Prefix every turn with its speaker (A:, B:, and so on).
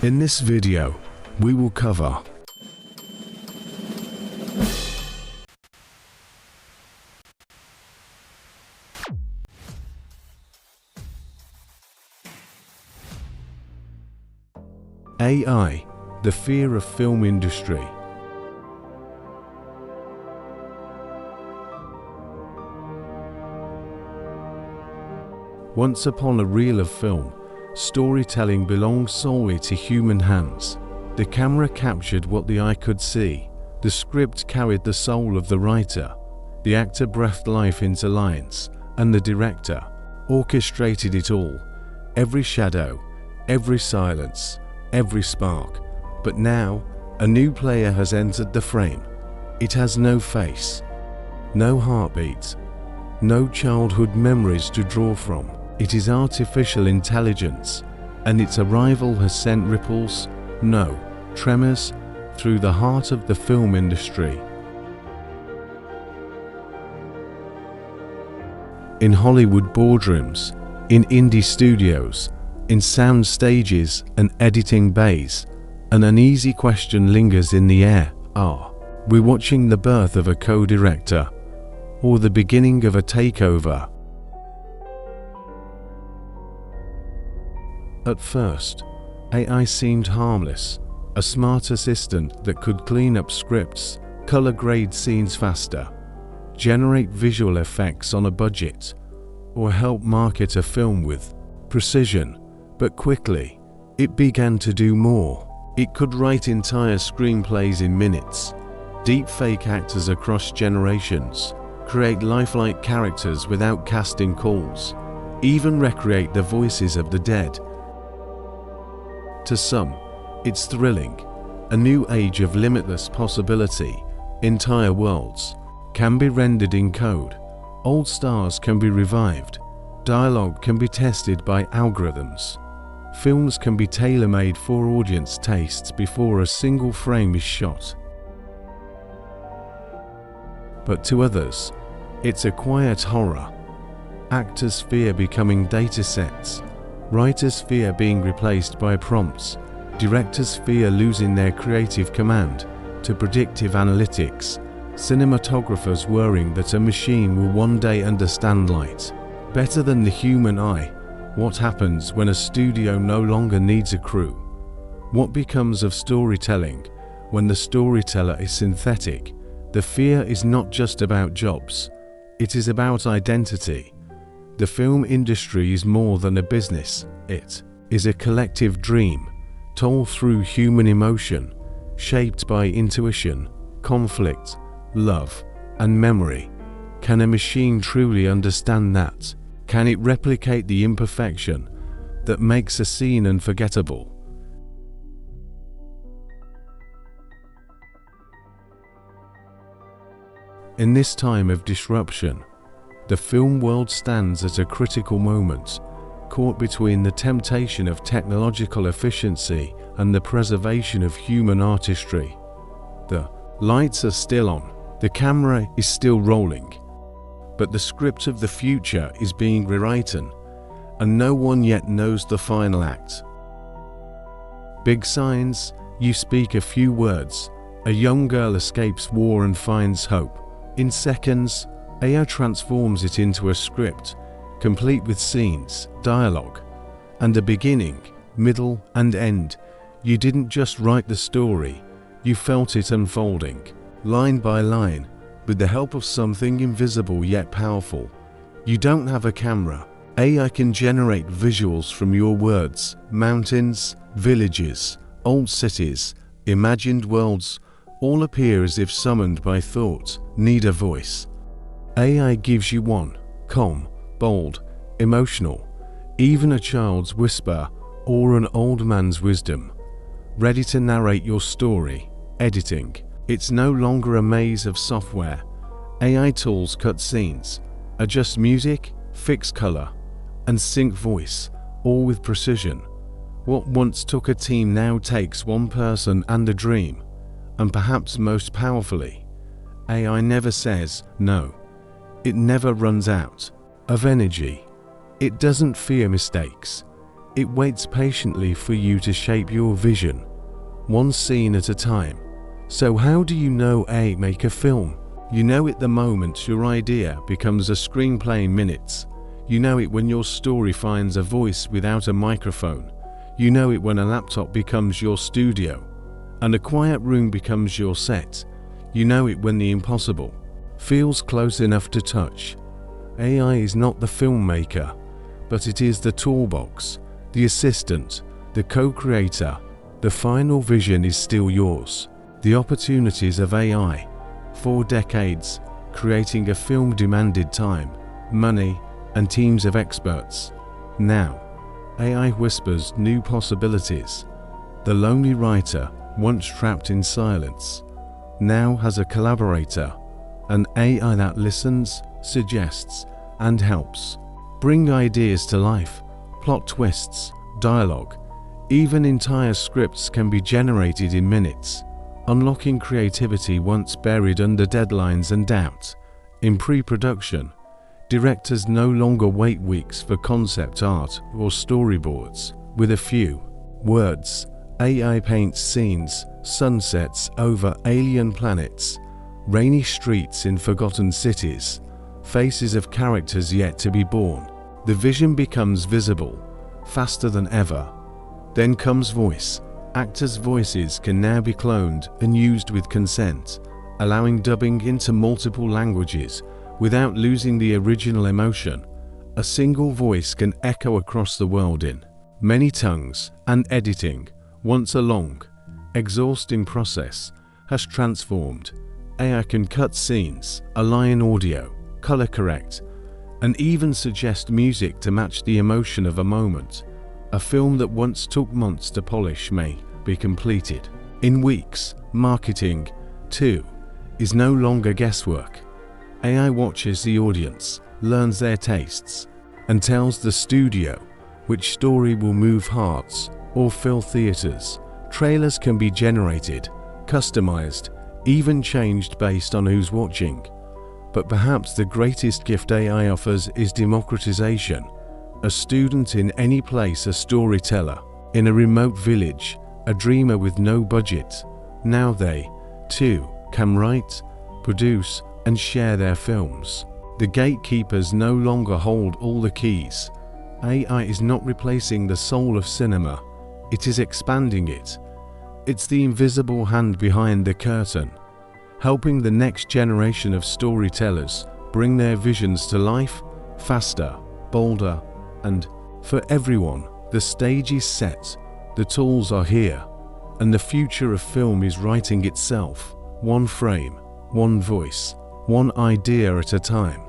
A: In this video, we will cover AI, the fear of film industry. Once upon a reel of film, storytelling belonged solely to human hands. The camera captured what the eye could see. The script carried the soul of the writer. The actor breathed life into lines, and the director orchestrated it all. Every shadow, every silence, every spark. But now, a new player has entered the frame. It has no face, no heartbeat, no childhood memories to draw from. It is artificial intelligence, and its arrival has sent ripples, no, tremors, through the heart of the film industry. In Hollywood boardrooms, in indie studios, in sound stages and editing bays, an uneasy question lingers in the air. Are we watching the birth of a co-director, or the beginning of a takeover? At first, AI seemed harmless, a smart assistant that could clean up scripts, color grade scenes faster, generate visual effects on a budget, or help market a film with precision. But quickly, it began to do more. It could write entire screenplays in minutes, deepfake actors across generations, create lifelike characters without casting calls, even recreate the voices of the dead. To some, it's thrilling, a new age of limitless possibility. Entire worlds can be rendered in code, old stars can be revived, dialogue can be tested by algorithms, films can be tailor-made for audience tastes before a single frame is shot. But to others, it's a quiet horror. Actors fear becoming datasets. Writers fear being replaced by prompts. Directors fear losing their creative command to predictive analytics. Cinematographers worrying that a machine will one day understand light better than the human eye. What happens when a studio no longer needs a crew? What becomes of storytelling when the storyteller is synthetic? The fear is not just about jobs, it is about identity. The film industry is more than a business, it is a collective dream, told through human emotion, shaped by intuition, conflict, love, and memory. Can a machine truly understand that? Can it replicate the imperfection that makes a scene unforgettable? In this time of disruption, the film world stands at a critical moment, caught between the temptation of technological efficiency and the preservation of human artistry. The lights are still on, the camera is still rolling, but the script of the future is being rewritten, and no one yet knows the final act. Big signs, you speak a few words, a young girl escapes war and finds hope. In seconds, AI transforms it into a script, complete with scenes, dialogue, and a beginning, middle, and end. You didn't just write the story, you felt it unfolding, line by line, with the help of something invisible yet powerful. You don't have a camera. AI can generate visuals from your words, mountains, villages, old cities, imagined worlds, all appear as if summoned by thought, need a voice. AI gives you one, calm, bold, emotional, even a child's whisper or an old man's wisdom, ready to narrate your story. Editing. It's no longer a maze of software. AI tools cut scenes, adjust music, fix color, and sync voice, all with precision. What once took a team now takes one person and a dream, and perhaps most powerfully, AI never says no. It never runs out of energy. It doesn't fear mistakes. It waits patiently for you to shape your vision, one scene at a time. So how do you know make a film? You know it the moment your idea becomes a screenplay in minutes. You know it when your story finds a voice without a microphone. You know it when a laptop becomes your studio and a quiet room becomes your set. You know it when the impossible feels close enough to touch. AI is not the filmmaker, but it is the toolbox, the assistant, the co-creator. The final vision is still yours. The opportunities of AI. 4 decades creating a film demanded time, money, and teams of experts. Now, AI whispers new possibilities. The lonely writer, once trapped in silence, now has a collaborator, an AI that listens, suggests, and helps bring ideas to life. Plot twists, dialogue, even entire scripts can be generated in minutes, unlocking creativity once buried under deadlines and doubt. In pre-production, directors no longer wait weeks for concept art or storyboards. With a few words, AI paints scenes, sunsets over alien planets, rainy streets in forgotten cities, faces of characters yet to be born. The vision becomes visible, faster than ever. Then comes voice. Actors' voices can now be cloned and used with consent, allowing dubbing into multiple languages without losing the original emotion. A single voice can echo across the world in many tongues, and editing, once a long, exhausting process, has transformed. AI can cut scenes, align audio, color correct, and even suggest music to match the emotion of a moment. A film that once took months to polish may be completed in weeks. Marketing, too, is no longer guesswork. AI watches the audience, learns their tastes, and tells the studio which story will move hearts or fill theaters. Trailers can be generated, customized, even changed based on who's watching. But perhaps the greatest gift AI offers is democratization. A student in any place, a storyteller in a remote village, a dreamer with no budget. Now they, too, can write, produce, and share their films. The gatekeepers no longer hold all the keys. AI is not replacing the soul of cinema, it is expanding it. It's the invisible hand behind the curtain, helping the next generation of storytellers bring their visions to life faster, bolder, and for everyone. The stage is set, the tools are here, and the future of film is writing itself, one frame, one voice, one idea at a time.